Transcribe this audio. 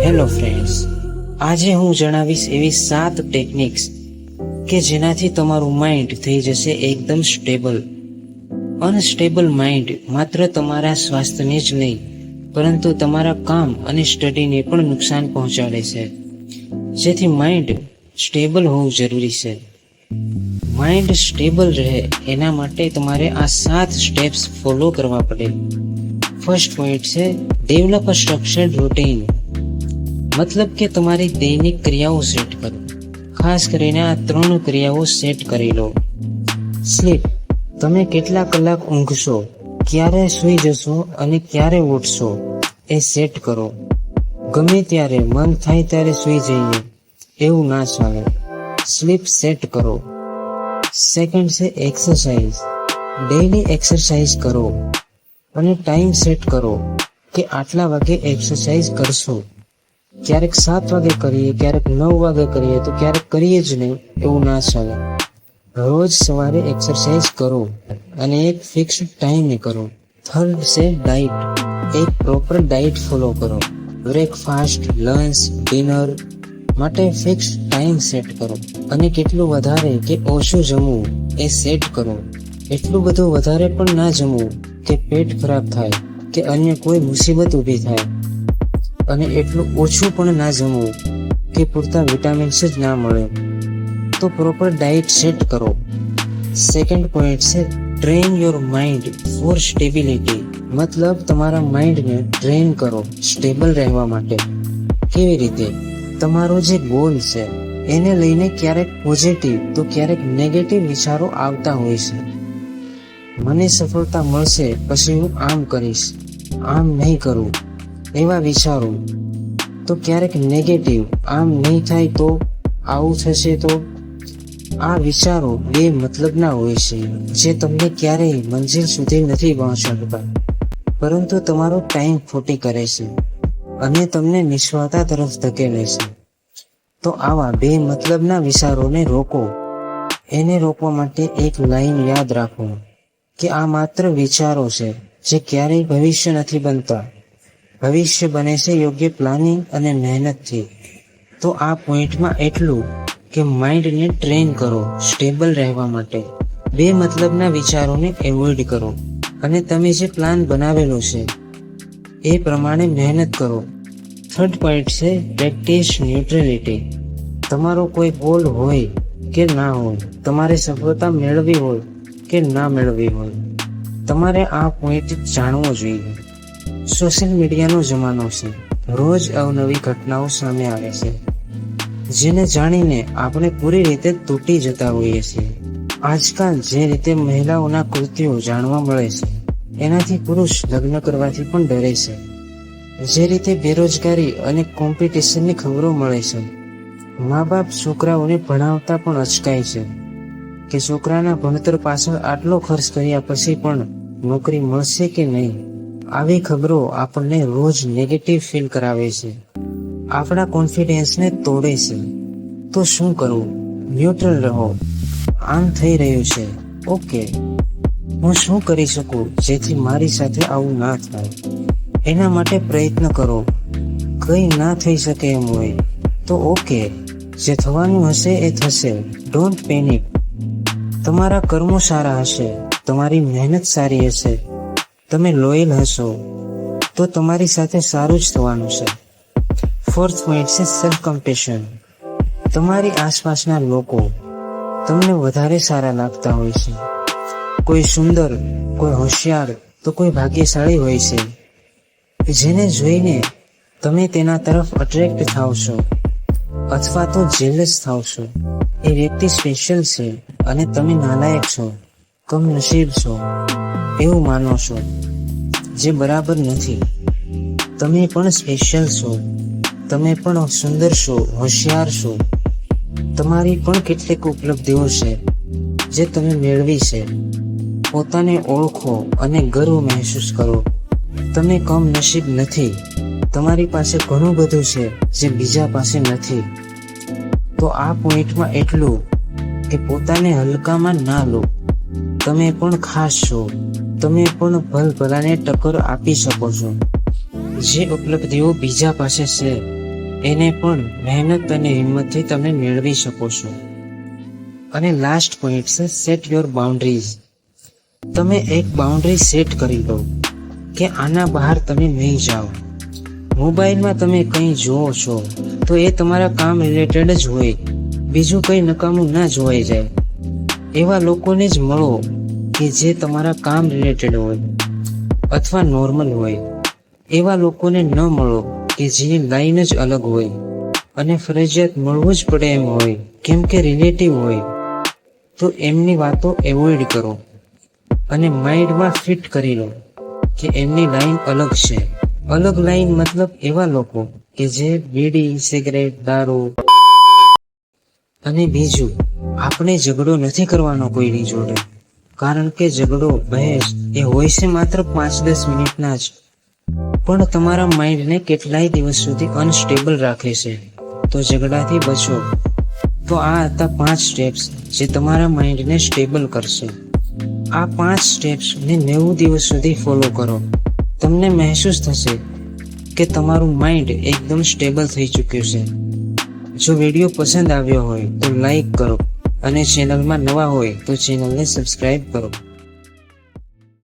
Hello friends, આજે હું જણાવીશ એવી 7 ટેકનિક્સ કે જેનાથી તમારું માઇન્ડ થઈ જશે એકદમ સ્ટેબલ. અનસ્ટેબલ માઇન્ડ માત્ર તમારા સ્વાસ્થ્યને જ નહીં પરંતુ તમારા કામ અને સ્ટડીને પણ નુકસાન પહોંચાડે છે. જેથી માઇન્ડ સ્ટેબલ હોવું જરૂરી છે. માઇન્ડ સ્ટેબલ રહે એના માટે તમારે આ 7 સ્ટેપ્સ ફોલો કરવા પડે. ફર્સ્ટ પોઈન્ટ છે ડેવલપ અ સ્ટ્રક્ચર્ડ રૂટીન. મતલબ કે તમારી દૈનિક ક્રિયાઓ સેટ કરો. ખાસ કરીને આ 3 ક્રિયાઓ સેટ કરી લો. સ્લીપ, તમે કેટલા કલાક ઊંઘશો, ક્યારે સૂઈ જશો અને ક્યારે ઉઠશો એ સેટ કરો. ગમે ત્યારે મન થાય ત્યારે સૂઈ જઈએ એવું ના ચાલે. સ્લીપ સેટ કરો. સેકન્ડ છે એક્સરસાઇઝ. ડેઈલી એક્સરસાઇઝ કરો અને ટાઈમ સેટ કરો કે આટલા વાગે એક્સરસાઇઝ કરશો. ક્યારેક 7 વાગે કરીએ, ક્યારેક 9 વાગે કરીએ તો ક્યારેક કરીએ જ નહીં એવું ના ચાલે. રોજ સવારે એક્સરસાઇઝ કરો અને એક ફિક્સ ટાઈમે કરો. થર્ડ છે ડાઈટ. એક પ્રોપર ડાઈટ ફોલો કરો. બ્રેકફાસ્ટ, લંચ, ડિનર માટે ફિક્સ ટાઈમ સેટ કરો અને કેટલું વધારે કે ઓછું જમવું એ સેટ કરો. એટલું બધું વધારે પણ ના જમવું કે પેટ ખરાબ થાય કે અન્ય કોઈ મુસીબત ઊભી થાય, અને એટલું ઓછું પણ ના જમવું કે પૂરતા વિટામિન્સ જ ના મળે. તો પ્રોપર ડાઈટ સેટ કરો. સેકન્ડ પોઈન્ટ છે train your mind for stability. મતલબ તમારા માઇન્ડને ટ્રેન કરો સ્ટેબલ રહેવા માટે. કેવી રીતે? તમારો જે ગોલ છે એને લઈને ક્યારેક પોઝિટિવ તો ક્યારેક નેગેટિવ વિચારો આવતા હોય છે. મને સફળતા મળશે પછી હું આમ કરીશ, આમ નહીં કરું એવા વિચારો. તો ક્યારેક નેગેટિવ, આમ નહીં થાય તો, આવું થશે તો. આ વિચારો બે મતલબના હોય છે જે તમને ક્યારેય મંજિલ સુધી નથી પહોંચાડતા પરંતુ તમારો ટાઈમ ખોટી કરે છે અને તમને નિષ્ફળતા તરફ ધકેલે છે. તો આવા બે મતલબના વિચારોને રોકો. એને રોકવા માટે એક લાઈન યાદ રાખો કે આ માત્ર વિચારો છે જે ક્યારેય ભવિષ્ય નથી બનતા. ભવિષ્ય બને છે યોગ્ય પ્લાનિંગ અને મહેનતથી. તો આ પોઈન્ટમાં એટલું કે માઇન્ડને ટ્રેન કરો સ્ટેબલ રહેવા માટે. બે મતલબના વિચારોને એવોઇડ કરો અને તમે જે પ્લાન બનાવેલો છે એ પ્રમાણે મહેનત કરો. થર્ડ પોઈન્ટ છે પ્રેક્ટિસ ન્યુટ્રલિટી. તમારો કોઈ ગોલ હોય કે ના હોય, તમારે સફળતા મેળવી હોય કે ના મેળવી હોય, તમારે આ પોઈન્ટ જાણવો જોઈએ. સોશિયલ મીડિયાનો જમાનો છે. રોજ અવનવી ઘટનાઓ સામે આવે છે જેને જાણીને આપણે પૂરી રીતે તૂટી જતા હોઈએ છીએ. આજકાલ જે રીતે મહિલાઓના કૃત્યો જાણવા મળે છે એનાથી પુરુષ લગ્ન કરવાથી પણ ડરે છે. જે રીતે બેરોજગારી અને કોમ્પિટિશનની ખબરો મળે છે. મા બાપ છોકરાઓને ભણાવતા પણ અચકાય છે કે છોકરાના ભણતર પાછળ આટલો ખર્ચ કર્યા પછી પણ નોકરી મળશે કે નહીં. આવી ખબરો આપણને રોજ નેગેટિવ ફીલ કરાવે છે, આપણા કોન્ફિડન્સને તોડે છે. તો શું કરવું? ન્યુટ્રલ રહો. આમ થઈ રહ્યું છે, ઓકે, હું શું કરી શકું જેથી મારી સાથે આવું ના થાય? એના માટે પ્રયત્ન કરો. કંઈ ના થઈ શકે એમ હોય તો ઓકે, જે થવાનું હશે એ થશે. Don't panic. તમારા કર્મો સારા હશે, તમારી મહેનત સારી હશે, તમે લોયલ હશો તો તમારી સાથે સારું જ થવાનું છે. ફોર્થ પોઈન્ટ છે સેલ્ફ કમ્પેશન. તમારી આસપાસના લોકો તમને વધારે સારા લાગતા હોય છે. કોઈ સુંદર, કોઈ હોશિયાર તો કોઈ ભાગ્યશાળી હોય છે જેને જોઈને તમે તેના તરફ અટ્રેક્ટ થાવ છો અથવા તો જેલસ થાવ છો. એ વ્યક્તિ સ્પેશિયલ છે અને તમે નાલાયક છો, કમનસીબ છો એવું માનો છો, જે બરાબર નથી. તમે પણ સ્પેશિયલ છો, તમે પણ સુંદર છો, હોશિયાર છો. તમારી પણ કેટલીક ઉપલબ્ધિઓ છે જે તમે મેળવી છે. પોતાને ઓળખો અને ગર્વ મહેસૂસ કરો. તમે કમનસીબ નથી. તમારી પાસે ઘણું બધું છે જે બીજા પાસે નથી. તો આ પોઈન્ટમાં એટલું કે પોતાને હલકામાં ના લો. તમે પણ ખાસ છો. તમે પણ ભલભલાને ટક્કર આપી શકો છો. જે ઉપલબ્ધિઓ બીજા પાસે છે એને પણ મહેનત અને હિંમતથી તમે મેળવી શકો છો. અને લાસ્ટ પોઈન્ટ છે સેટ યોર બાઉન્ડ્રીઝ. તમે એક બાઉન્ડ્રી સેટ કરી લો કે આના બહાર તમે નહીં જાઓ. મોબાઈલમાં તમે કંઈ જુઓ છો તો એ તમારા કામ રિલેટેડ જ હોય, બીજું કંઈ નકામું ના જોવાઈ જાય. એવા લોકોને જ મળો કે જે તમારા કામ રિલેટેડ હોય અથવા નોર્મલ હોય. એવા લોકોને ન મળો કે જેની લાઈન જ અલગ હોય અને ફરજિયાત મળવું જ પડે એમ હોય કેમ કે રિલેટિવ હોય. તો એમની વાતો એવોઇડ કરો અને માઇન્ડમાં ફિટ કરી લો કે એમની લાઈન અલગ છે. અલગ લાઈન મતલબ એવા લોકો કે જે બીડી, સિગરેટ, દારૂ. અને બીજું, આપણે ઝઘડો નથી કરવાનો કોઈની જોડે, કારણ કે ઝઘડો, બહેસ એ હોય છે માત્ર 5-10 મિનિટના જ, પણ તમારા માઇન્ડને કેટલાય દિવસ સુધી અનસ્ટેબલ રાખે છે. તો ઝઘડાથી બચો. તો આ હતા 5 સ્ટેપ્સ જે તમારા માઇન્ડને સ્ટેબલ કરશે. આ 5 સ્ટેપ્સને 90 દિવસ સુધી ફોલો કરો. તમને મહેસૂસ થશે કે તમારું માઇન્ડ એકદમ સ્ટેબલ થઈ ચૂક્યું છે. જો વિડીયો પસંદ આવ્યો હોય તો લાઈક કરો અને ચેનલમાં નવા હોય તો ચેનલને સબસ્ક્રાઈબ કરો.